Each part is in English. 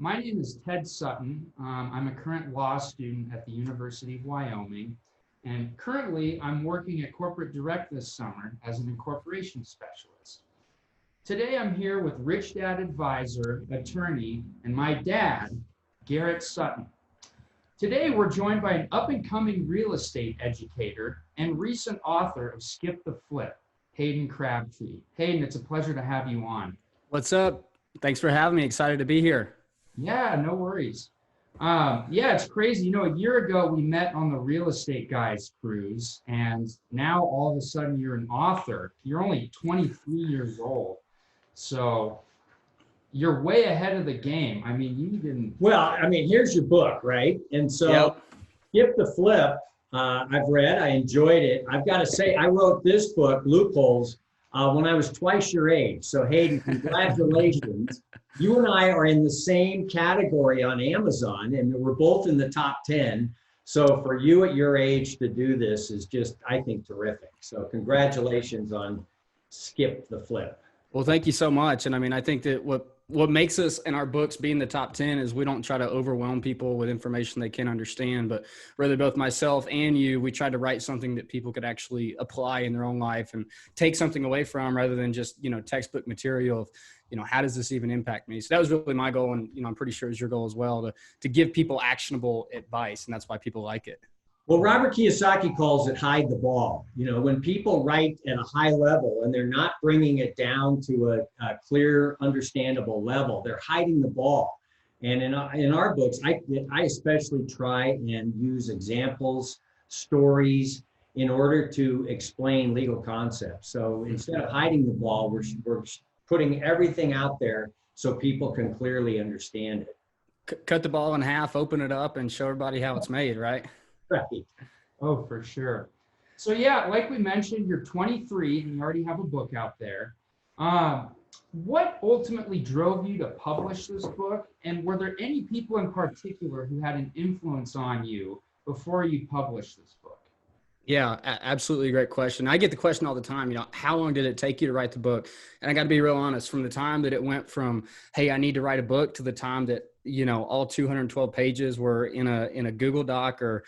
My name is Ted Sutton. I'm a current law student at the University of Wyoming, and currently I'm working at Corporate Direct this summer as an incorporation specialist. Today I'm here with Rich Dad Advisor, attorney, and my dad, Garrett Sutton. Today we're joined by an up-and-coming real estate educator and recent author of Skip the Flip, Hayden Crabtree. Hayden, it's a pleasure to have you on. What's up? Thanks for having me. Excited to be here. Yeah, no worries. It's crazy. A year ago we met on the Real Estate Guys cruise, and now all of a sudden you're an author. You're only 23 years old, so you're way ahead of the game. I mean, you didn't. Well, here's your book, right? And so, Skip the Flip. I've read. I enjoyed it. I've got to say, I wrote this book, Loopholes, when I was twice your age. So, Hayden, congratulations. You and I are in the same category on Amazon, and we're both in the top 10. So for you at your age to do this is just, I think, terrific. So congratulations on Skip the Flip. Well, thank you so much. And I think that what makes us in our books be in the top 10 is we don't try to overwhelm people with information they can't understand, but really both myself and you, we tried to write something that people could actually apply in their own life and take something away from rather than just, textbook material of, how does this even impact me? So that was really my goal. And, I'm pretty sure it's your goal as well to give people actionable advice. And that's why people like it. Well, Robert Kiyosaki calls it hide the ball. When people write at a high level and they're not bringing it down to a clear, understandable level, they're hiding the ball. And in our books, I especially try and use examples, stories in order to explain legal concepts. So instead of hiding the ball, we're putting everything out there so people can clearly understand it. Cut the ball in half, open it up, and show everybody how it's made, right? Right. Oh, for sure. So yeah, like we mentioned, you're 23 and you already have a book out there. What ultimately drove you to publish this book? And were there any people in particular who had an influence on you before you published this book? Yeah, absolutely. Great question. I get the question all the time, how long did it take you to write the book? And I got to be real honest, from the time that it went from, hey, I need to write a book, to the time that, all 212 pages were in a Google Doc or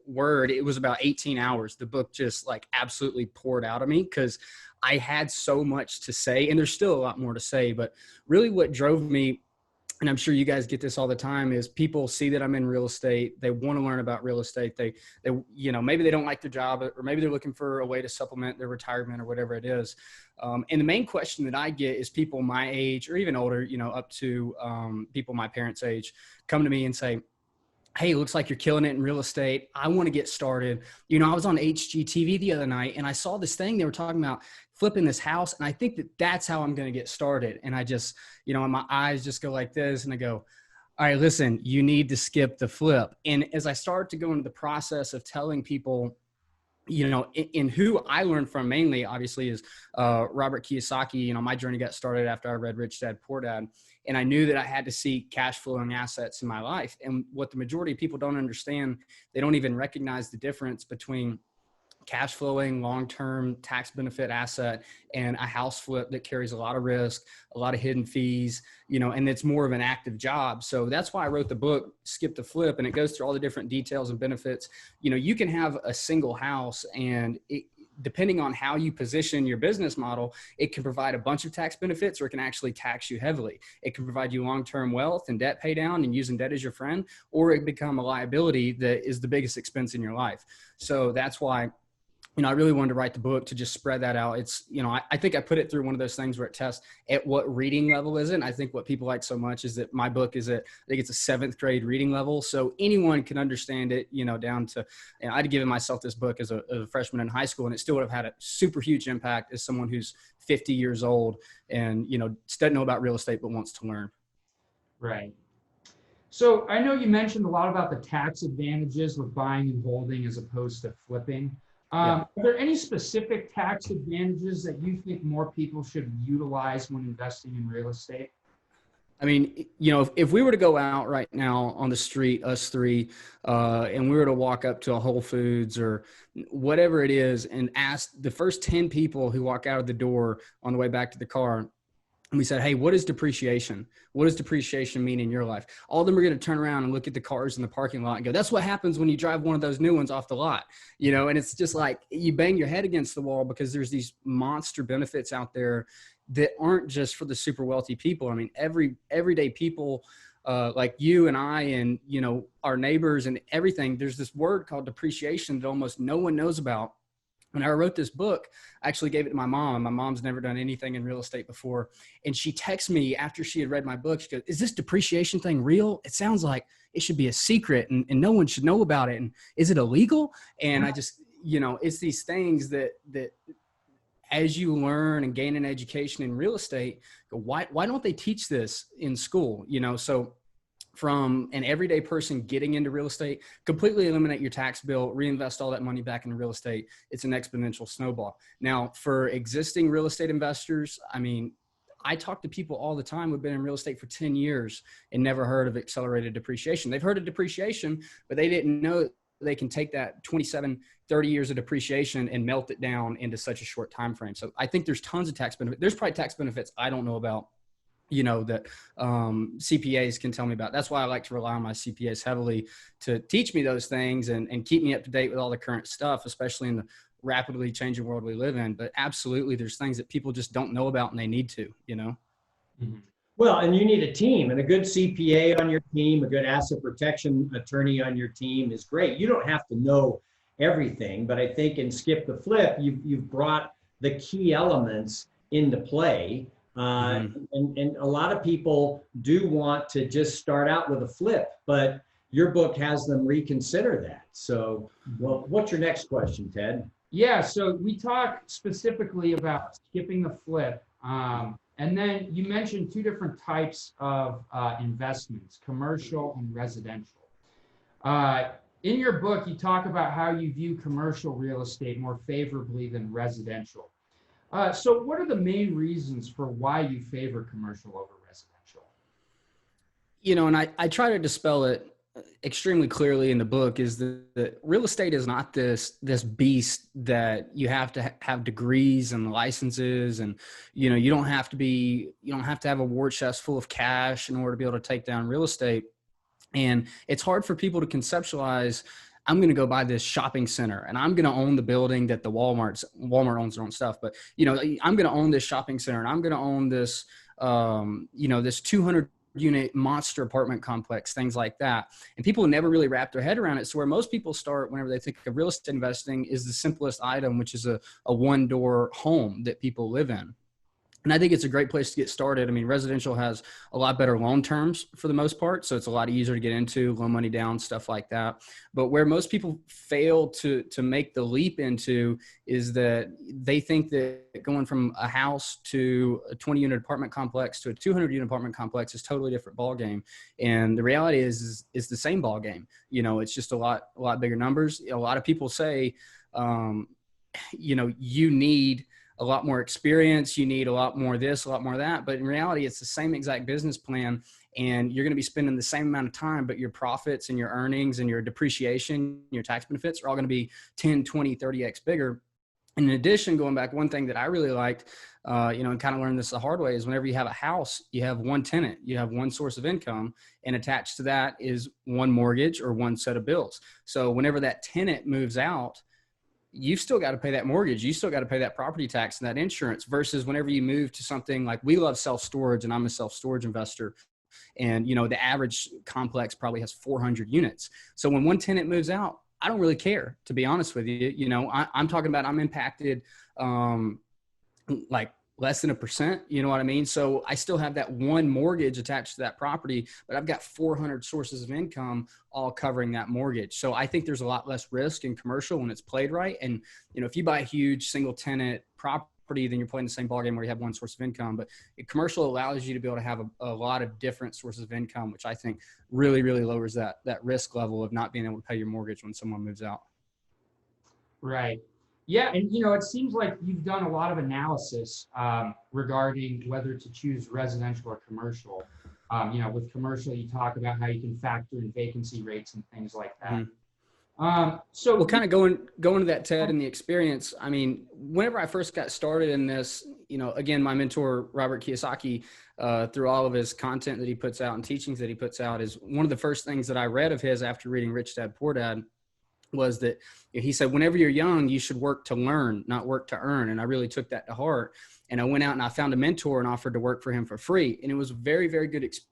Word, it was about 18 hours. The book just absolutely poured out of me because I had so much to say, and there's still a lot more to say, but really what drove me, and I'm sure you guys get this all the time, is people see that I'm in real estate. They want to learn about real estate. They maybe they don't like their job, or maybe they're looking for a way to supplement their retirement or whatever it is. And the main question that I get is people my age or even older, up to people my parents' age, come to me and say, hey, it looks like you're killing it in real estate. I want to get started. I was on HGTV the other night and I saw this thing. They were talking about flipping this house. And I think that that's how I'm going to get started. And I just, and my eyes just go like this and I go, all right, listen, you need to skip the flip. And as I start to go into the process of telling people, in who I learned from mainly, obviously, is Robert Kiyosaki. My journey got started after I read Rich Dad, Poor Dad. And I knew that I had to see cash flowing assets in my life. And what the majority of people don't understand, they don't even recognize the difference between cash flowing, long-term tax benefit asset and a house flip that carries a lot of risk, a lot of hidden fees, and it's more of an active job. So that's why I wrote the book, Skip the Flip, and it goes through all the different details and benefits. You can have a single house, and depending on how you position your business model, it can provide a bunch of tax benefits, or it can actually tax you heavily. It can provide you long-term wealth and debt pay down and using debt as your friend, or it can become a liability that is the biggest expense in your life. So that's why I really wanted to write the book to just spread that out. It's, I think I put it through one of those things where it tests at what reading level is it. And I think what people like so much is that my book is I think it's a 7th grade reading level. So anyone can understand it, down to, I'd given myself this book as a freshman in high school, and it still would have had a super huge impact as someone who's 50 years old and, doesn't know about real estate, but wants to learn. Right. So I know you mentioned a lot about the tax advantages with buying and holding as opposed to flipping. Are there any specific tax advantages that you think more people should utilize when investing in real estate? If we were to go out right now on the street, us three, and we were to walk up to a Whole Foods or whatever it is and ask the first 10 people who walk out of the door on the way back to the car, And we said, hey, what is depreciation? What does depreciation mean in your life? All of them are going to turn around and look at the cars in the parking lot and go, that's what happens when you drive one of those new ones off the lot. And it's just like you bang your head against the wall because there's these monster benefits out there that aren't just for the super wealthy people. I mean, everyday people like you and I and, our neighbors and everything, there's this word called depreciation that almost no one knows about. When I wrote this book, I actually gave it to my mom, and my mom's never done anything in real estate before. And she texted me after she had read my book. She goes, is this depreciation thing real? It sounds like it should be a secret and no one should know about it. And is it illegal? And I just, it's these things that as you learn and gain an education in real estate, why don't they teach this in school? So from an everyday person getting into real estate, completely eliminate your tax bill, reinvest all that money back into real estate. It's an exponential snowball. Now, for existing real estate investors, I mean, I talk to people all the time who've been in real estate for 10 years and never heard of accelerated depreciation. They've heard of depreciation, but they didn't know they can take that 27, 30 years of depreciation and melt it down into such a short time frame. So I think there's tons of tax benefits. There's probably tax benefits I don't know about, that CPAs can tell me about. That's why I like to rely on my CPAs heavily to teach me those things and keep me up to date with all the current stuff, especially in the rapidly changing world we live in. But absolutely, there's things that people just don't know about and they need to, Mm-hmm. Well, and you need a team, and a good CPA on your team, a good asset protection attorney on your team is great. You don't have to know everything, but I think in Skip the Flip, you've brought the key elements into play. And a lot of people do want to just start out with a flip, but your book has them reconsider that. So, well, what's your next question, Ted? Yeah, so we talk specifically about skipping the flip. And then you mentioned two different types of investments, commercial and residential. In your book, you talk about how you view commercial real estate more favorably than residential. So what are the main reasons for why you favor commercial over residential? And I try to dispel it extremely clearly in the book is that real estate is not this beast that you have to have degrees and licenses, and you don't have to have a war chest full of cash in order to be able to take down real estate. And it's hard for people to conceptualize, I'm going to go buy this shopping center and I'm going to own the building that the Walmart owns their own stuff. But, I'm going to own this shopping center and I'm going to own this, this 200 unit monster apartment complex, things like that. And people never really wrap their head around it. So where most people start whenever they think of real estate investing is the simplest item, which is a one-door home that people live in. And I think it's a great place to get started. I mean, residential has a lot better loan terms for the most part. So it's a lot easier to get into, loan money down, stuff like that. But where most people fail to make the leap into is that they think that going from a house to a 20-unit apartment complex to a 200-unit apartment complex is totally different ballgame. And the reality is the same ballgame. It's just a lot bigger numbers. A lot of people say, you need a lot more experience, you need a lot more this, a lot more that. But in reality, it's the same exact business plan, and you're going to be spending the same amount of time, but your profits and your earnings and your depreciation, your tax benefits are all going to be 10, 20, 30x bigger. And in addition, going back, one thing that I really liked, and kind of learned this the hard way, is whenever you have a house, you have one tenant, you have one source of income, and attached to that is one mortgage or one set of bills. So whenever that tenant moves out, you've still got to pay that mortgage. You still got to pay that property tax and that insurance, versus whenever you move to something like, we love self-storage, and I'm a self-storage investor. And, the average complex probably has 400 units. So when one tenant moves out, I don't really care, to be honest with you. I'm talking about, I'm impacted like less than 1%, you know what I mean? So I still have that one mortgage attached to that property, but I've got 400 sources of income all covering that mortgage. So I think there's a lot less risk in commercial when it's played right. And, if you buy a huge single tenant property, then you're playing the same ballgame where you have one source of income. But commercial allows you to be able to have a lot of different sources of income, which I think really, really lowers that risk level of not being able to pay your mortgage when someone moves out. Right. Yeah, and it seems like you've done a lot of analysis regarding whether to choose residential or commercial. With commercial, you talk about how you can factor in vacancy rates and things like that. So Well, kind of going to that, Ted, and the experience. I mean, whenever I first got started in this, again, my mentor, Robert Kiyosaki, through all of his content that he puts out and teachings that he puts out, is one of the first things that I read of his after reading Rich Dad Poor Dad was that he said, whenever you're young, you should work to learn, not work to earn. And I really took that to heart. And I went out and I found a mentor and offered to work for him for free. And it was a very, very good experience.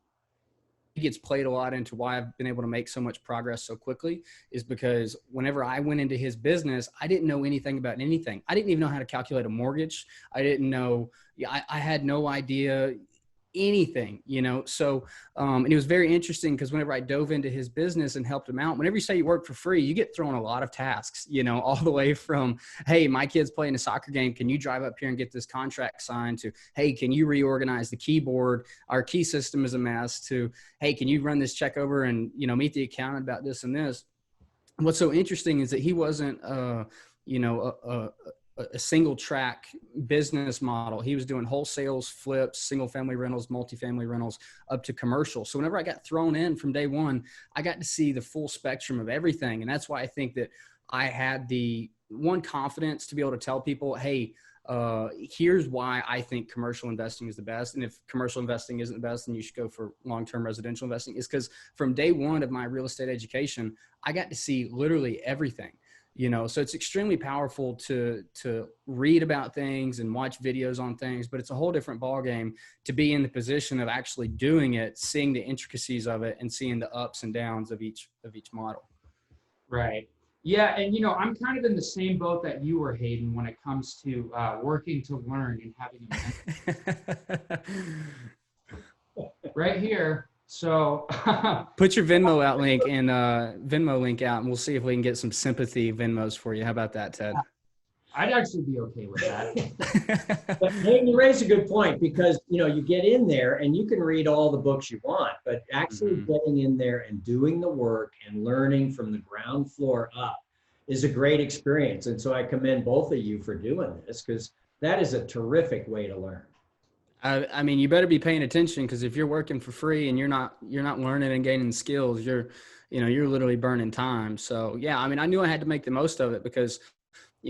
It gets played a lot into why I've been able to make so much progress so quickly, is because whenever I went into his business, I didn't know anything about anything. I didn't even know how to calculate a mortgage. I didn't know, I had no idea anything, So, and it was very interesting because whenever I dove into his business and helped him out, whenever you say you work for free, you get thrown a lot of tasks, all the way from, hey, my kid's playing a soccer game. Can you drive up here and get this contract signed, to, hey, can you reorganize the keyboard? Our key system is a mess, to, hey, can you run this check over and, meet the accountant about this and this? What's so interesting is that he wasn't, a single track business model. He was doing wholesales, flips, single family rentals, multifamily rentals, up to commercial. So whenever I got thrown in from day one, I got to see the full spectrum of everything. And that's why I think that I had the confidence to be able to tell people, hey, here's why I think commercial investing is the best. And if commercial investing isn't the best, then you should go for long-term residential investing. Is because from day one of my real estate education, I got to see literally everything. So it's extremely powerful to read about things and watch videos on things, but it's a whole different ballgame to be in the position of actually doing it, seeing the intricacies of it, and seeing the ups and downs of each model. Right. Yeah. And, I'm kind of in the same boat that you were, Hayden, when it comes to working to learn and having a right here. So put your Venmo out link and Venmo link out, and we'll see if we can get some sympathy Venmos for you. How about that, Ted? I'd actually be okay with that. But hey, you raise a good point, because you get in there and you can read all the books you want, but actually getting in there and doing the work and learning from the ground floor up is a great experience. And so I commend both of you for doing this, because that is a terrific way to learn. I mean, you better be paying attention, because if you're working for free and you're not learning and gaining skills, you're literally burning time. So yeah, I mean, I knew I had to make the most of it, because,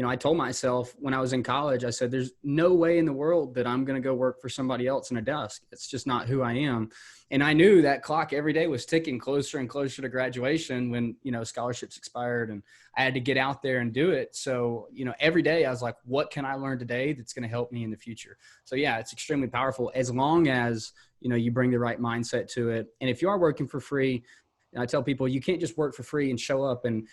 I told myself when I was in college, I said, there's no way in the world that I'm going to go work for somebody else in a desk. It's just not who I am. And I knew that clock every day was ticking closer and closer to graduation, when, scholarships expired and I had to get out there and do it. So, every day I was like, what can I learn today that's going to help me in the future? So yeah, it's extremely powerful, as long as, you bring the right mindset to it. And if you are working for free, I tell people, you can't just work for free and show up and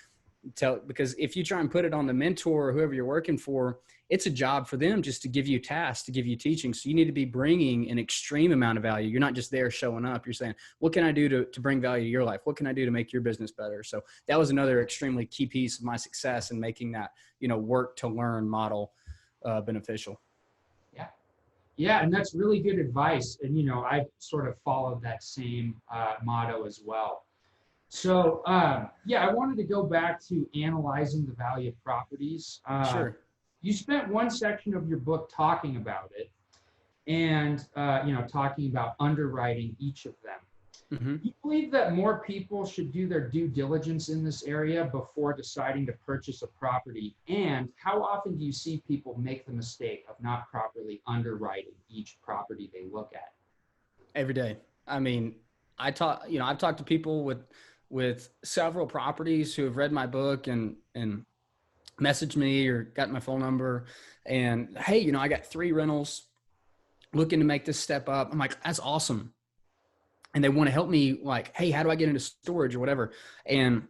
because if you try and put it on the mentor or whoever you're working for, it's a job for them just to give you tasks, to give you teaching. So you need to be bringing an extreme amount of value. You're not just there showing up. You're saying, what can I do to bring value to your life? What can I do to make your business better? So that was another extremely key piece of my success in making that, work to learn model beneficial. Yeah. Yeah. And that's really good advice. And, I've sort of followed that same motto as well. So, I wanted to go back to analyzing the value of properties. Sure. You spent one section of your book talking about it and, talking about underwriting each of them. Mm-hmm. Do you believe that more people should do their due diligence in this area before deciding to purchase a property? And how often do you see people make the mistake of not properly underwriting each property they look at? Every day. I mean, I've talked to people with several properties who have read my book and messaged me or got my phone number and, hey, I got 3 rentals looking to make this step up. I'm like, that's awesome. And they want to help me, like, hey, how do I get into storage or whatever? And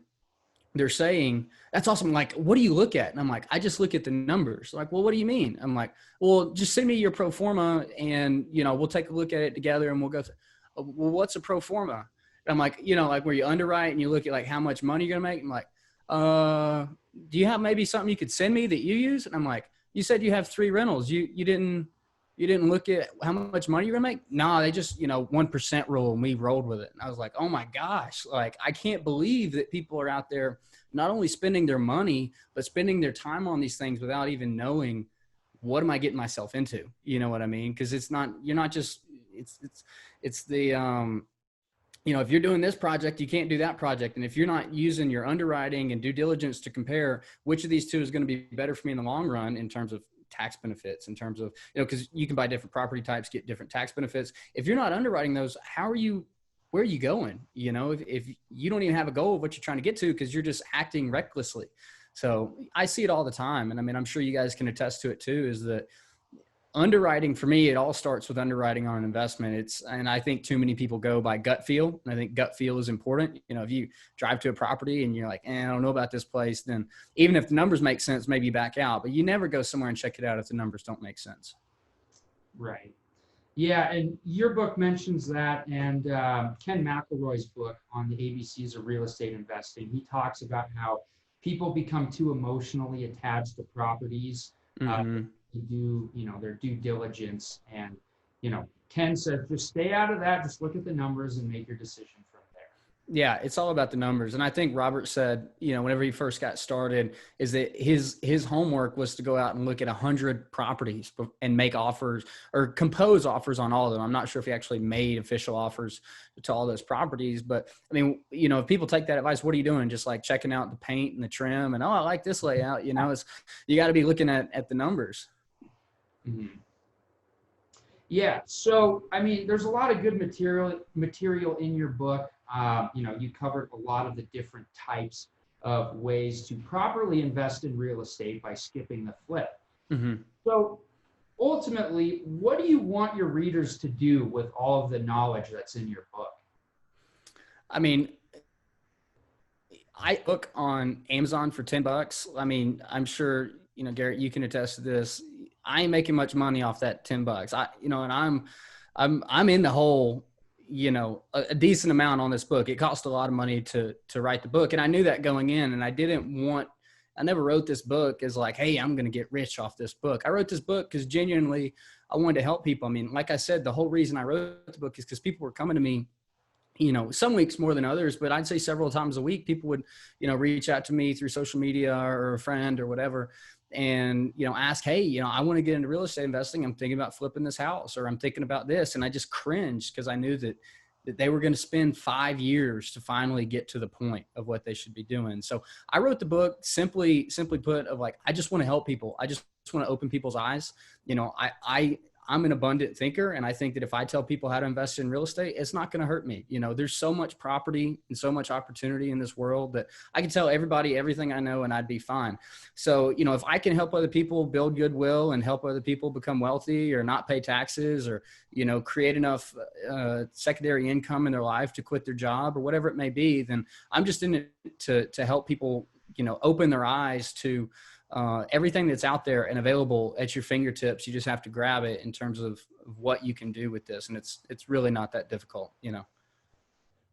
they're saying, that's awesome. Like, what do you look at? And I'm like, I just look at the numbers. Like, well, what do you mean? I'm like, well, just send me your pro forma and, we'll take a look at it together and we'll go through. Well, what's a pro forma? And I'm like, like where you underwrite and you look at like how much money you're going to make. I'm like, do you have maybe something you could send me that you use? And I'm like, you said you have 3 rentals. You didn't look at how much money you're going to make? No, they just, 1% rule, and we rolled with it. And I was like, oh my gosh, like, I can't believe that people are out there not only spending their money, but spending their time on these things without even knowing, what am I getting myself into? You know what I mean? Because it's not, you're not just, it's the, if you're doing this project, you can't do that project. And if you're not using your underwriting and due diligence to compare which of these two is going to be better for me in the long run in terms of tax benefits, in terms of, because you can buy different property types, get different tax benefits. If you're not underwriting those, where are you going? If you don't even have a goal of what you're trying to get to, because you're just acting recklessly. So I see it all the time. And I mean, I'm sure you guys can attest to it too, is that underwriting, for me, it all starts with underwriting on an investment. And I think too many people go by gut feel. And I think gut feel is important. If you drive to a property and you're like, I don't know about this place, then even if the numbers make sense, maybe you back out, but you never go somewhere and check it out if the numbers don't make sense. Right. Yeah. And your book mentions that. And Ken McElroy's book on the ABCs of real estate investing, he talks about how people become too emotionally attached to properties. Do their due diligence, and Ken said just stay out of that, just look at the numbers and make your decision from there. Yeah, it's all about the numbers. And I think Robert said, whenever he first got started, is that his homework was to go out and look at 100 properties and make offers or compose offers on all of them. I'm not sure if he actually made official offers to all those properties, but I mean, if people take that advice, what are you doing? Just like checking out the paint and the trim and, I like this layout, you got to be looking at the numbers. Mm-hmm. Yeah. So, I mean, there's a lot of good material in your book. You covered a lot of the different types of ways to properly invest in real estate by skipping the flip. Mm-hmm. So ultimately, what do you want your readers to do with all of the knowledge that's in your book? I mean, I book on Amazon for $10. I mean, I'm sure, Garrett, you can attest to this. I ain't making much money off that $10. And I'm in the hole, a decent amount on this book. It cost a lot of money to write the book. And I knew that going in, and I never wrote this book as like, hey, I'm going to get rich off this book. I wrote this book because genuinely I wanted to help people. I mean, like I said, the whole reason I wrote the book is because people were coming to me, some weeks more than others, but I'd say several times a week, people would, reach out to me through social media or a friend or whatever, and, ask, hey, I want to get into real estate investing. I'm thinking about flipping this house, or I'm thinking about this. And I just cringed because I knew that they were going to spend 5 years to finally get to the point of what they should be doing. So I wrote the book simply put of like, I just want to help people. I just want to open people's eyes. I'm an abundant thinker, and I think that if I tell people how to invest in real estate, it's not going to hurt me. There's so much property and so much opportunity in this world that I can tell everybody everything I know and I'd be fine. So, if I can help other people build goodwill and help other people become wealthy or not pay taxes or, create enough secondary income in their life to quit their job or whatever it may be, then I'm just in it to help people, open their eyes to everything that's out there and available at your fingertips. You just have to grab it in terms of what you can do with this. And it's really not that difficult,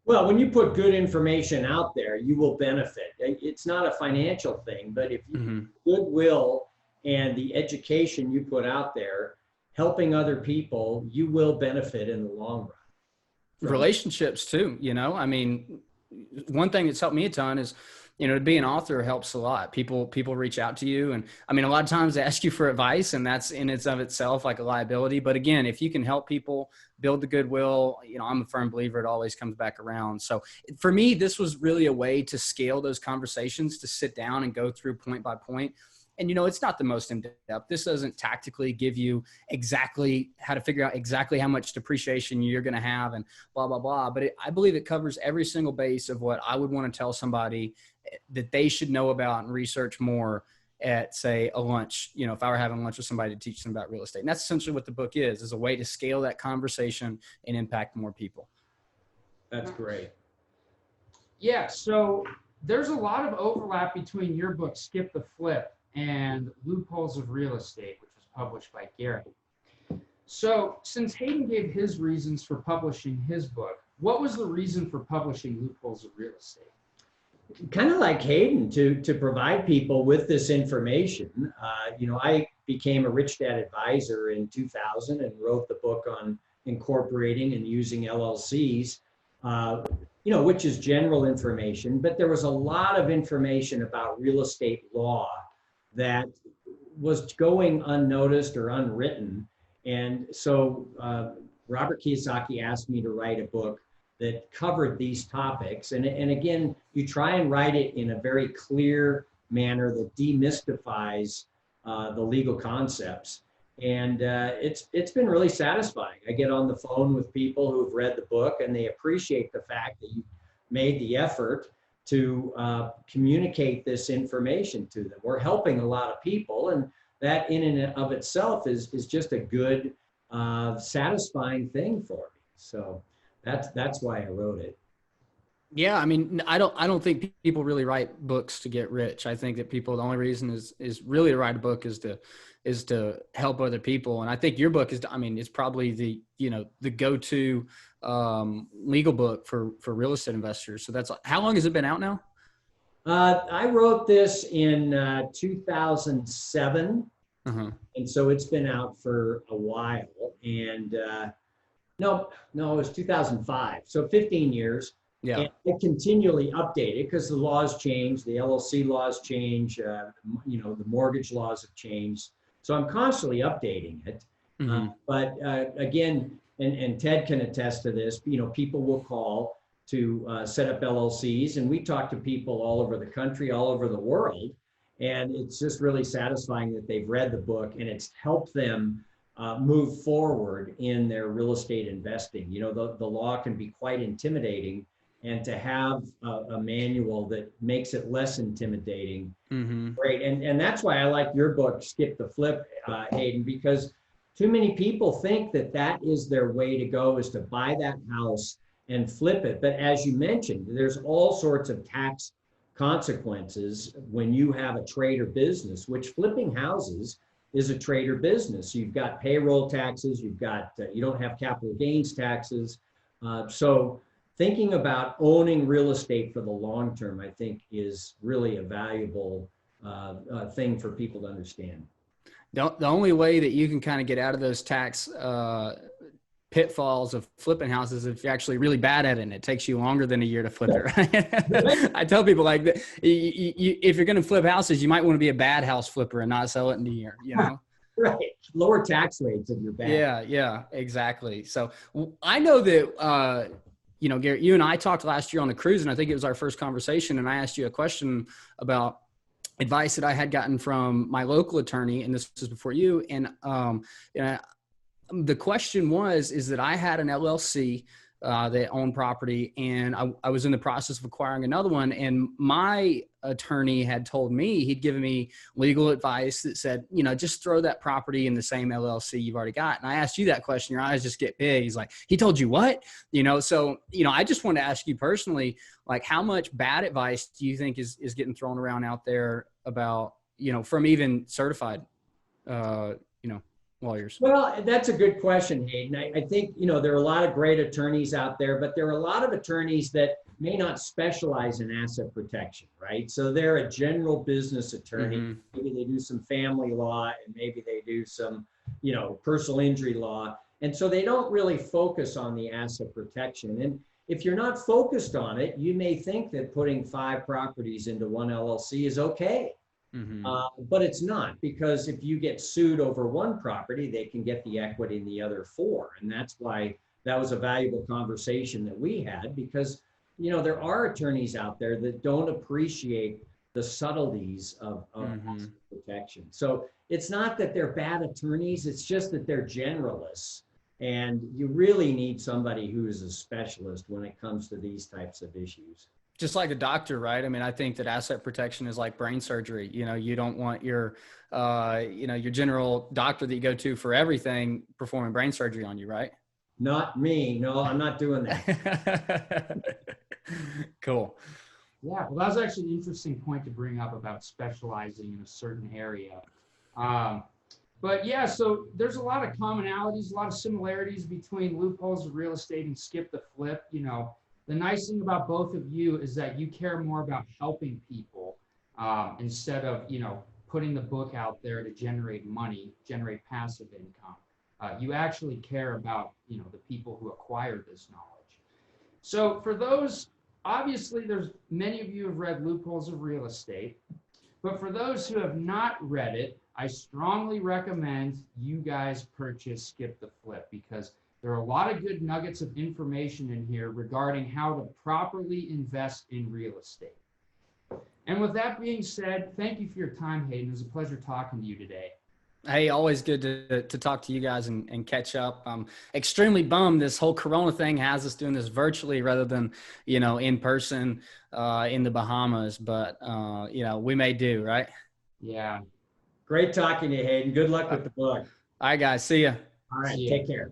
Well, when you put good information out there, you will benefit. It's not a financial thing, but if you goodwill and the education you put out there, helping other people, you will benefit in the long run. Relationships too, I mean, one thing that's helped me a ton is, to be an author helps a lot. People reach out to you. And I mean, a lot of times they ask you for advice, and that's in its of itself like a liability. But again, if you can help people build the goodwill, I'm a firm believer it always comes back around. So for me, this was really a way to scale those conversations, to sit down and go through point by point. And, it's not the most in-depth. This doesn't tactically give you exactly how to figure out exactly how much depreciation you're going to have and blah, blah, blah. But I believe it covers every single base of what I would want to tell somebody that they should know about and research more at, say, a lunch, if I were having lunch with somebody to teach them about real estate. And that's essentially what the book is a way to scale that conversation and impact more people. That's great. Yeah. So there's a lot of overlap between your book, Skip the Flip, and Loopholes of Real Estate, which was published by Garrett. So since Hayden gave his reasons for publishing his book, what was the reason for publishing Loopholes of Real Estate? Kind of like Hayden, to provide people with this information. I became a Rich Dad advisor in 2000 and wrote the book on incorporating and using LLCs, which is general information, but there was a lot of information about real estate law that was going unnoticed or unwritten. And so Robert Kiyosaki asked me to write a book that covered these topics. And again, you try and write it in a very clear manner that demystifies the legal concepts. And it's been really satisfying. I get on the phone with people who've read the book, and they appreciate the fact that you made the effort to communicate this information to them. We're helping a lot of people, and that in and of itself is just a good, satisfying thing for me. So that's why I wrote it. Yeah, I mean, I don't think people really write books to get rich. I think that the only reason is really to write a book is to help other people. And I think your book it's probably the go-to legal book for real estate investors. So how long has it been out now? I wrote this in 2007. Uh-huh. And so it's been out for a while. And no, it was 2005. So 15 years. Yeah. And it continually updated because the laws change, the LLC laws change, the mortgage laws have changed. So I'm constantly updating it. Mm-hmm. But again, and Ted can attest to this, people will call to set up LLCs, and we talk to people all over the country, all over the world. And it's just really satisfying that they've read the book and it's helped them move forward in their real estate investing. The law can be quite intimidating. And to have a manual that makes it less intimidating, great. And that's why I like your book, Skip the Flip, Hayden, because too many people think that is their way to go, is to buy that house and flip it. But as you mentioned, there's all sorts of tax consequences when you have a trade or business, which flipping houses is a trade or business. You've got payroll taxes, you don't have capital gains taxes. So thinking about owning real estate for the long term, I think, is really a valuable thing for people to understand. The only way that you can kind of get out of those tax pitfalls of flipping houses if you're actually really bad at it, and it takes you longer than a year to flip it. Right? I tell people if you're going to flip houses, you might want to be a bad house flipper and not sell it in a year. Right. Lower tax rates if you're bad. Yeah, exactly. So I know that, Garrett, you and I talked last year on the cruise, and I think it was our first conversation, and I asked you a question about advice that I had gotten from my local attorney, and this was before you. And the question is that I had an LLC that owned property, and I was in the process of acquiring another one. And my attorney had told me, he'd given me legal advice that said, just throw that property in the same LLC you've already got. And I asked you that question, your eyes just get big. He's like, he told you what? So, I just want to ask you personally, like, how much bad advice do you think is getting thrown around out there about, from even certified, lawyers? Well, that's a good question, Hayden. I think, there are a lot of great attorneys out there, but there are a lot of attorneys that may not specialize in asset protection, right? So they're a general business attorney. Mm-hmm. Maybe they do some family law, and maybe they do some, personal injury law. And so they don't really focus on the asset protection. And if you're not focused on it, you may think that putting 5 properties into one LLC is okay. Mm-hmm. But it's not, because if you get sued over one property, they can get the equity in the other 4. And that's why that was a valuable conversation that we had, because, there are attorneys out there that don't appreciate the subtleties of mm-hmm. protection. So it's not that they're bad attorneys, it's just that they're generalists. And you really need somebody who is a specialist when it comes to these types of issues. Just like a doctor, right? I mean, I think that asset protection is like brain surgery. You don't want your general doctor that you go to for everything performing brain surgery on you, right? Not me. No, I'm not doing that. Cool. Yeah, well, that was actually an interesting point to bring up about specializing in a certain area. But yeah, so there's a lot of commonalities, a lot of similarities between Loopholes of Real Estate and Skip the Flip. The nice thing about both of you is that you care more about helping people instead of, putting the book out there to generate money, generate passive income. You actually care about, the people who acquire this knowledge. So for those, obviously, there's many of you have read Loopholes of Real Estate, but for those who have not read it, I strongly recommend you guys purchase Skip the Flip, because There are a lot of good nuggets of information in here regarding how to properly invest in real estate. And with that being said, thank you for your time, Hayden. It was a pleasure talking to you today. Hey, always good to talk to you guys and catch up. I'm extremely bummed this whole Corona thing has us doing this virtually rather than, in person in the Bahamas. But, we may do, right? Yeah. Great talking to you, Hayden. Good luck with the book. All right, guys. See ya. All right. See ya. Take care.